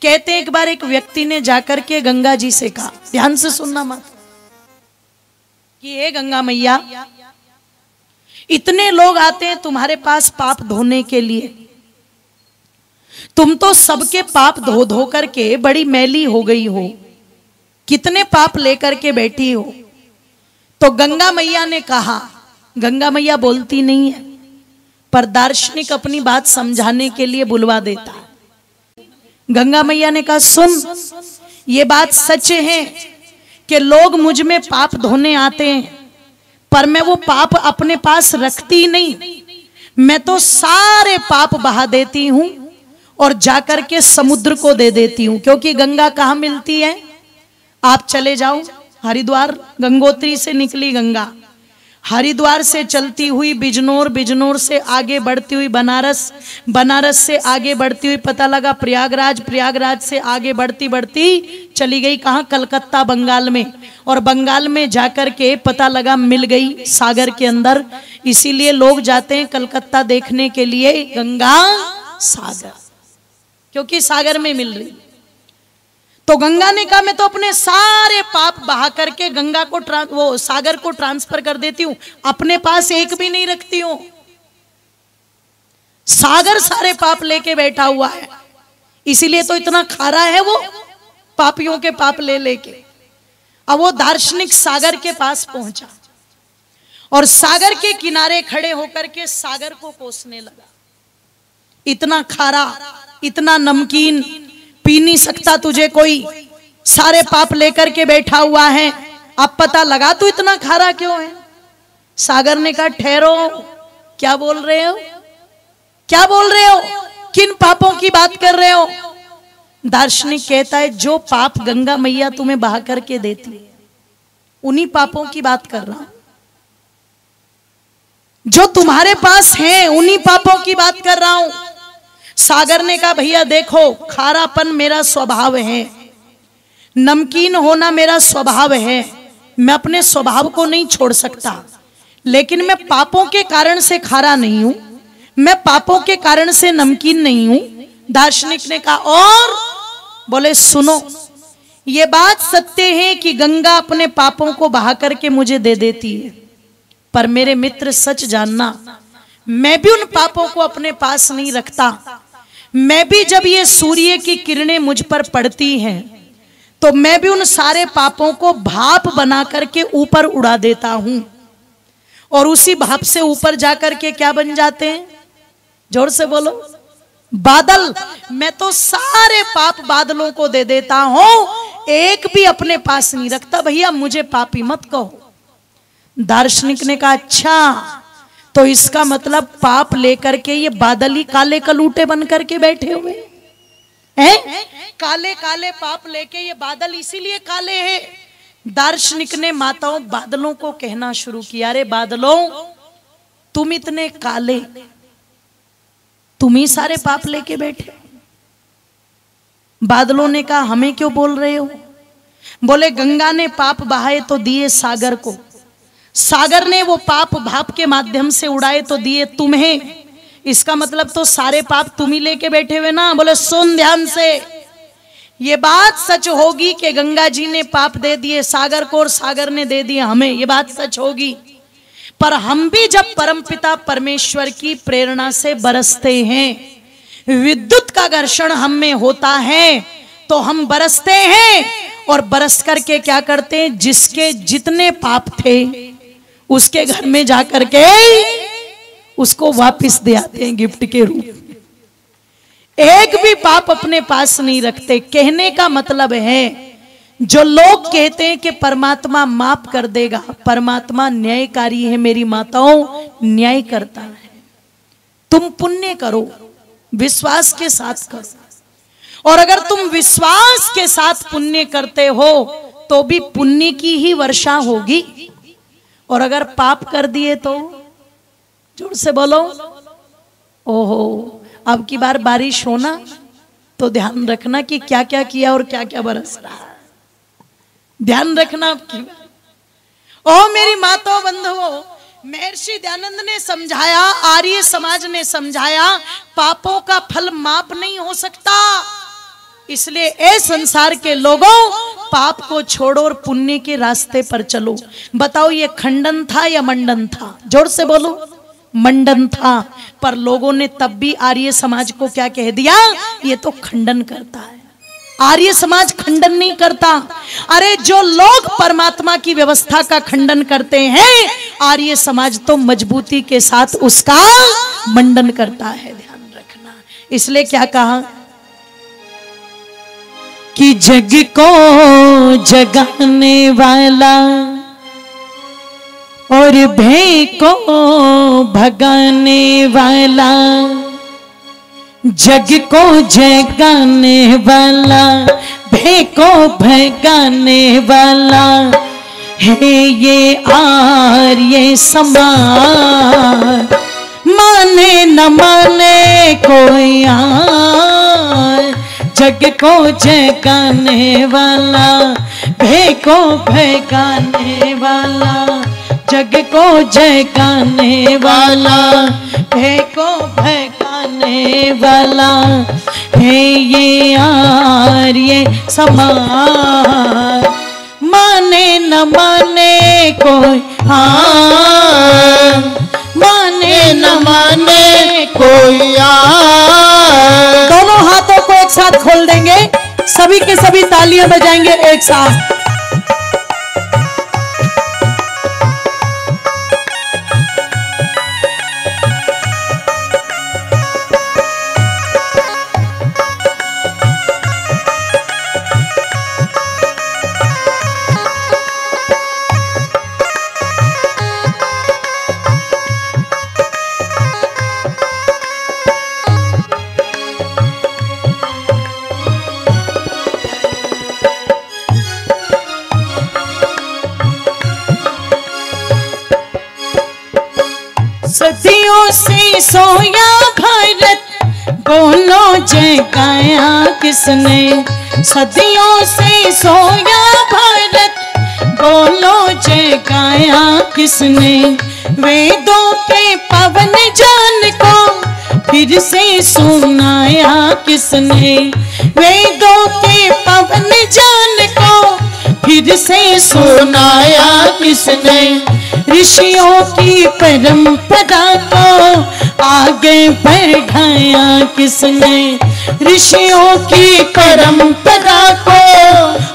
कहते हैं एक बार एक व्यक्ति ने जाकर के गंगा जी से कहा, ध्यान से सुनना मत, कि हे गंगा मैया, इतने लोग आते हैं तुम्हारे पास पाप धोने के लिए, तुम तो सबके पाप धो धो करके बड़ी मैली हो गई हो, कितने पाप लेकर के बैठी हो। तो गंगा मैया ने कहा, गंगा मैया बोलती नहीं है, पर दार्शनिक अपनी बात समझाने के लिए बुलवा देता है। गंगा मैया ने कहा, सुन, ये बात सच है कि लोग मुझ में पाप धोने आते हैं, पर मैं वो पाप अपने पास रखती नहीं, मैं तो सारे पाप बहा देती हूं और जाकर के समुद्र को दे देती हूं। क्योंकि गंगा कहाँ मिलती है, आप चले जाओ हरिद्वार, गंगोत्री से निकली गंगा, हरिद्वार से चलती हुई बिजनौर, बिजनौर से आगे बढ़ती हुई बनारस, बनारस से आगे बढ़ती हुई पता लगा प्रयागराज, प्रयागराज से आगे बढ़ती बढ़ती चली गई कहाँ, कलकत्ता, बंगाल में, और बंगाल में जाकर के पता लगा मिल गई सागर के अंदर। इसीलिए लोग जाते हैं कलकत्ता देखने के लिए गंगा सागर, क्योंकि सागर में मिल रही। तो गंगा ने कहा, मैं तो अपने सारे पाप बहा करके गंगा को वो सागर को ट्रांसफर कर देती हूं, अपने पास एक भी नहीं रखती हूं। सागर सारे पाप लेके बैठा हुआ है, इसीलिए तो इतना खारा है वो, पापियों के पाप ले लेके। अब वो दार्शनिक सागर के पास पहुंचा और सागर के किनारे खड़े होकर के सागर को कोसने लगा। इतना खारा, इतना नमकीन, पी नहीं सकता तुझे कोई, सारे पाप लेकर के बैठा हुआ है, अब पता लगा तू इतना खारा क्यों है। सागर ने कहा, ठहरो, क्या बोल रहे हो, क्या बोल रहे हो, किन पापों की बात कर रहे हो। दार्शनिक कहता है, जो पाप गंगा मैया तुम्हें बहा करके देती है, उन्हीं पापों की बात कर रहा हूं, जो तुम्हारे पास है उन्हीं पापों की बात कर रहा हूं। सागर ने कहा, भैया देखो, खारापन मेरा स्वभाव है, नमकीन होना मेरा स्वभाव है, मैं अपने स्वभाव को नहीं छोड़ सकता, लेकिन मैं पापों के कारण से खारा नहीं हूं, मैं पापों के कारण से नमकीन नहीं हूं। दार्शनिक ने कहा, और बोले, सुनो, ये बात सत्य है कि गंगा अपने पापों को बहा करके मुझे दे देती है, पर मेरे मित्र सच जानना, मैं भी उन पापों को अपने पास नहीं रखता। मैं भी जब ये सूर्य की किरणें मुझ पर पड़ती हैं, तो मैं भी उन सारे पापों को भाप बना करके ऊपर उड़ा देता हूं, और उसी भाप से ऊपर जाकर के क्या बन जाते हैं, जोर से बोलो, बादल। मैं तो सारे पाप बादलों को दे देता हूं, एक भी अपने पास नहीं रखता। भैया मुझे पापी मत कहो। दार्शनिक ने कहा, अच्छा, तो इसका मतलब पाप लेकर के ये बादल ही काले कलूटे बन करके बैठे हुए हैं, काले काले पाप लेके ये बादल इसीलिए काले हैं। दार्शनिक ने माताओं बादलों को कहना शुरू किया, अरे बादलों, तुम इतने काले, तुम ही सारे पाप लेके बैठे। बादलों ने कहा, हमें क्यों बोल रहे हो। बोले, गंगा ने पाप बहाए तो दिए सागर को, सागर ने वो पाप भाप के माध्यम से उड़ाए तो दिए तुम्हें, इसका मतलब तो सारे पाप तुम ही लेके बैठे हुए ना। बोले, सुन ध्यान से, ये बात सच होगी कि गंगा जी ने पाप दे दिए सागर को और सागर ने दे दिए हमें, ये बात सच होगी, पर हम भी जब परमपिता परमेश्वर की प्रेरणा से बरसते हैं, विद्युत का घर्षण हम में होता है, तो हम बरसते हैं और बरस करके क्या करते हैं, जिसके जितने पाप थे उसके घर में जाकर के उसको वापस दे आते हैं गिफ्ट के रूप में। एक भी पाप अपने पास नहीं रखते। कहने का मतलब है, जो लोग कहते हैं कि परमात्मा माफ कर देगा, परमात्मा न्यायकारी है मेरी माताओं, न्याय करता है। तुम पुण्य करो, विश्वास के साथ करो, और अगर तुम विश्वास के साथ पुण्य करते हो तो भी पुण्य की ही वर्षा होगी, और अगर पाप कर दिए तो, जोर से बोलो, ओहो, अब की बार बारिश होना तो ध्यान रखना कि क्या क्या किया और क्या क्या बरस रहा है, ध्यान रखना अब की बार। ओ मेरी माताओं बंधुओं, महर्षि दयानंद ने समझाया, आर्य समाज ने समझाया, पापों का फल माप नहीं हो सकता। इसलिए ए संसार के लोगों, पाप को छोड़ो और पुण्य के रास्ते पर चलो। बताओ ये खंडन था या मंडन था? जोर से बोलो। मंडन था। पर लोगों ने तब भी आर्य समाज को क्या कह दिया? ये तो खंडन करता है। आर्य समाज खंडन नहीं करता। अरे जो लोग परमात्मा की व्यवस्था का खंडन करते हैं, आर्य समाज तो मजबूती के साथ उसका मंडन करता है। ध्यान रखना। इसलिए क्या कहा कि जग को जगाने वाला और भय को भगाने वाला, जग को जगाने वाला, भय को भगाने वाला है ये आर्य समाज। माने न माने कोई यार, जग को जगाने वाला, भय को भगाने वाला, जग को जगाने वाला, भय को भगाने वाला है ये आर्य समाज। माने न माने कोई हाँ, माने न माने कोई यार। दोनों हाथों को एक साथ खोल देंगे, सभी के सभी तालियां बजाएंगे एक साथ। सदियों से सोया भारत, बोलो जगाया किसने? सदियों से सोया भारत, बोलो जगाया किसने? वेदों के पवन जान को फिर से सुनाया किसने? वेदों के पवन जान को फिर से सुनाया किसने? ऋषियों की परंपरा को आगे बढ़ाया किसने? ऋषियों की परंपरा को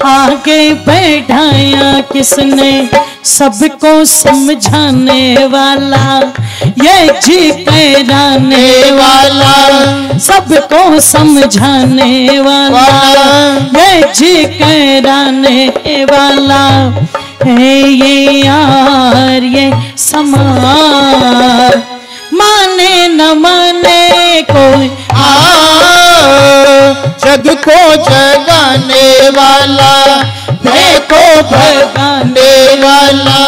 आगे बढ़ाया किसने? सबको समझाने वाला, ये जी कराने वाला, सबको समझाने वाला, ये जी कराने वाला है ये आर्य समाज। माने न माने कोई जग को जगाने वाला, भय को भगाने वाला,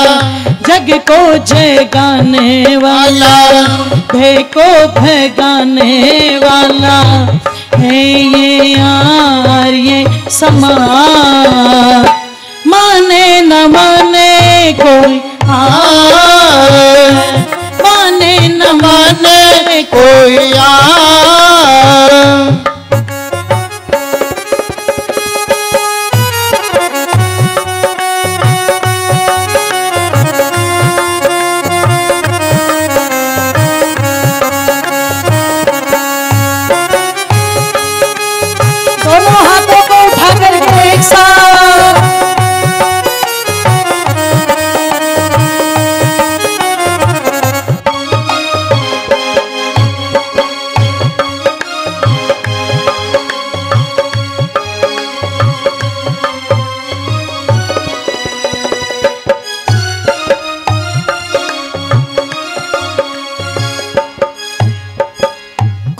जग को जगाने वाला, भय को भगाने वाला है ये आर्य समाज। माने न माने कोई माने न माने कोई दोनों हाथों को उठा करके एक साथ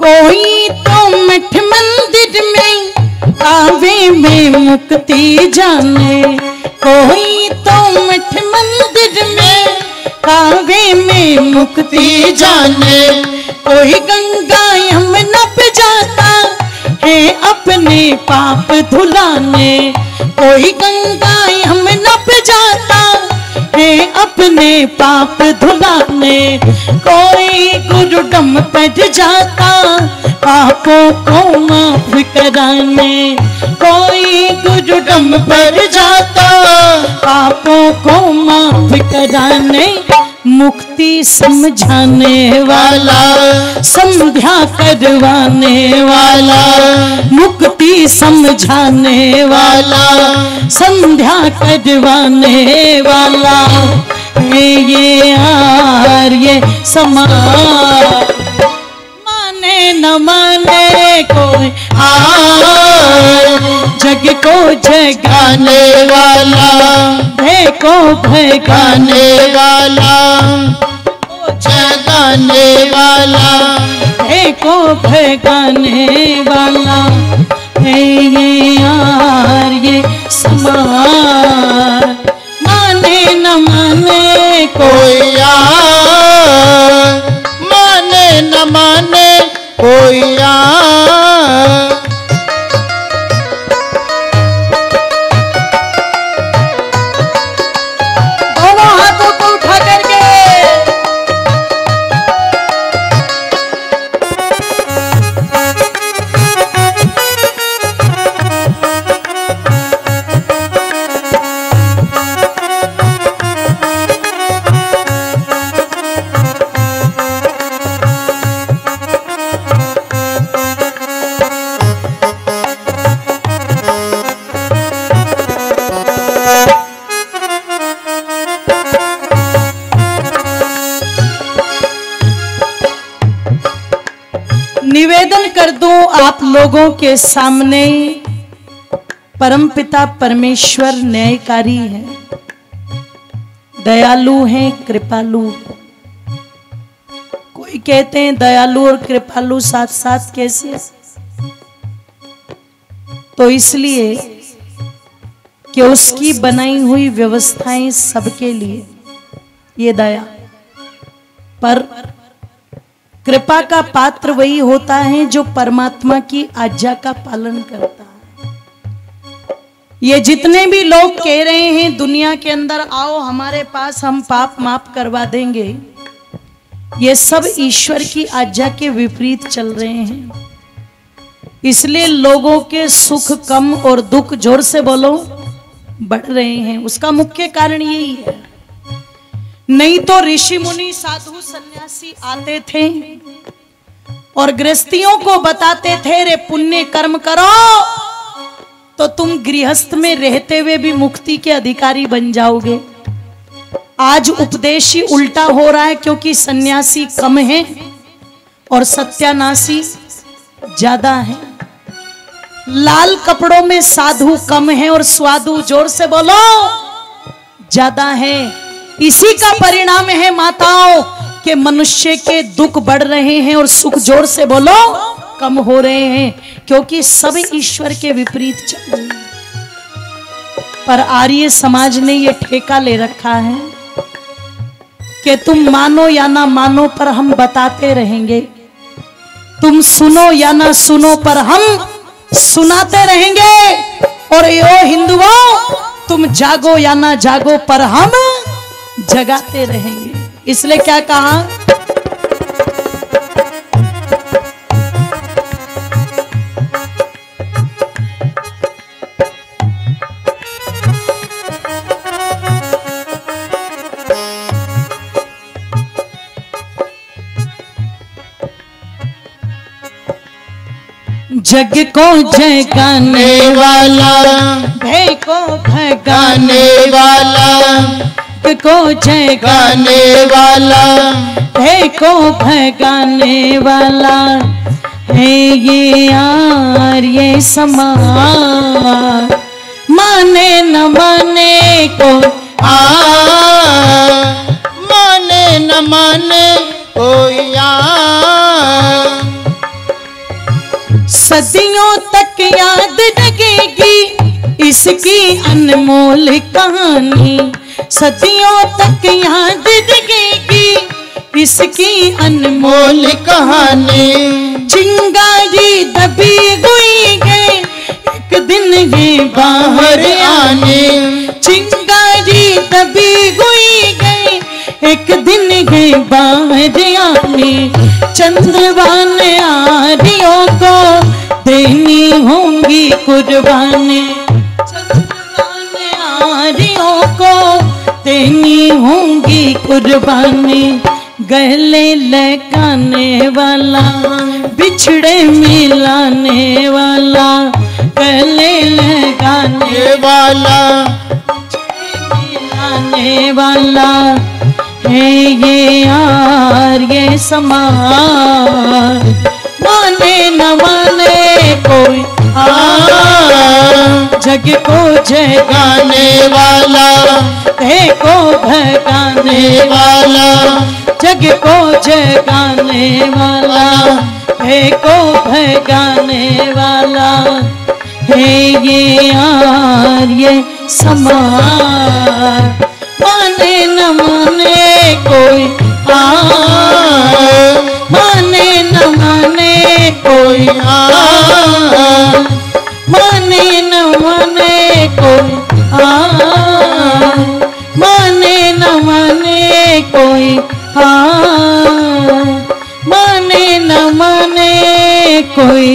कोई तो मठ मंदिर में आवे में मुक्ति जाने, कोई तो मठ मंदिर में कावे में मुक्ति जाने। कोई गंगा यमुना पे जाता है अपने पाप धुलाने, कोई गंगा यमुना पे जाता है अपने पाप धुलाने। कोई गुरुडम पर जाता पापों को माफ कराने, हम पर जाता, पापों को माफ कराने मुक्ति समझाने वाला, संध्या करवाने वाला, मुक्ति समझाने वाला, संध्या करवाने वाला है ये आर्य समाज। माने न माने कोई जग को जगाने वाला, भय को भगाने वाला, जगाने वाला, भय को भगाने वाला है ये आर्य समाज। माने न माने कोई माने न माने कोई दोनों हाथों को उठा करके निवेदन कर दूं आप लोगों के सामने, परमपिता परमेश्वर न्यायकारी है, दयालु हैं, कृपालु। कोई कहते हैं दयालु और कृपालु साथ साथ कैसे? तो इसलिए कि उसकी बनाई हुई व्यवस्थाएं सबके लिए ये दया। पर कृपा का पात्र वही होता है जो परमात्मा की आज्ञा का पालन करता है। ये जितने भी लोग कह रहे हैं दुनिया के अंदर आओ हमारे पास हम पाप माफ करवा देंगे, ये सब ईश्वर की आज्ञा के विपरीत चल रहे हैं। इसलिए लोगों के सुख कम और दुख, जोर से बोलो, बढ़ रहे हैं। उसका मुख्य कारण यही है। नहीं तो ऋषि मुनि साधु सन्यासी आते थे और गृहस्थियों को बताते थे रे पुण्य कर्म करो तो तुम गृहस्थ में रहते हुए भी मुक्ति के अधिकारी बन जाओगे। आज उपदेश ही उल्टा हो रहा है, क्योंकि सन्यासी कम है और सत्यानाशी ज्यादा है। लाल कपड़ों में साधु कम है और स्वादु, जोर से बोलो, ज्यादा है। इसी का परिणाम है माताओं कि मनुष्य के दुख बढ़ रहे हैं और सुख, जोर से बोलो, कम हो रहे हैं, क्योंकि सब ईश्वर के विपरीत चल रहे हैं। पर आर्य समाज ने यह ठेका ले रखा है कि तुम मानो या ना मानो पर हम बताते रहेंगे, तुम सुनो या ना सुनो पर हम सुनाते रहेंगे, और यो हिंदुओं तुम जागो या ना जागो पर हम जगाते रहेंगे। इसलिए क्या कहा, जग को जगाने वाला, भय को भगाने वाला, जग को जगाने वाला, भय को भगाने वाला है ये आर्य समाज। माने न माने को माने न माने कोई सदियों तक याद रखेगी इसकी अनमोल कहानी, सदियों तक याद रखेगी इसकी अनमोल कहानी। चिंगारी दबी हुई है एक दिन ये बाहर आने, चिंगारी दबी हुई है एक दिन ये बाहर आने। चंद्रवान आर्यों को देनी होंगी कुर्बानी, प्यारियों को देनी होंगी कुर्बानी, गले लगाने वाला बिछड़े मिलाने वाला, गले लगाने वाला मिलाने वाला है ये यार ये समाज। माने न माने कोई जग को जगाने वाला, देखो भगाने वाला, जग को जगाने वाला, देखो भगाने वाला है ये यार ये समाज। माने न माने कोई माने न माने कोई माने न माने कोई माने न माने कोई माने न माने कोई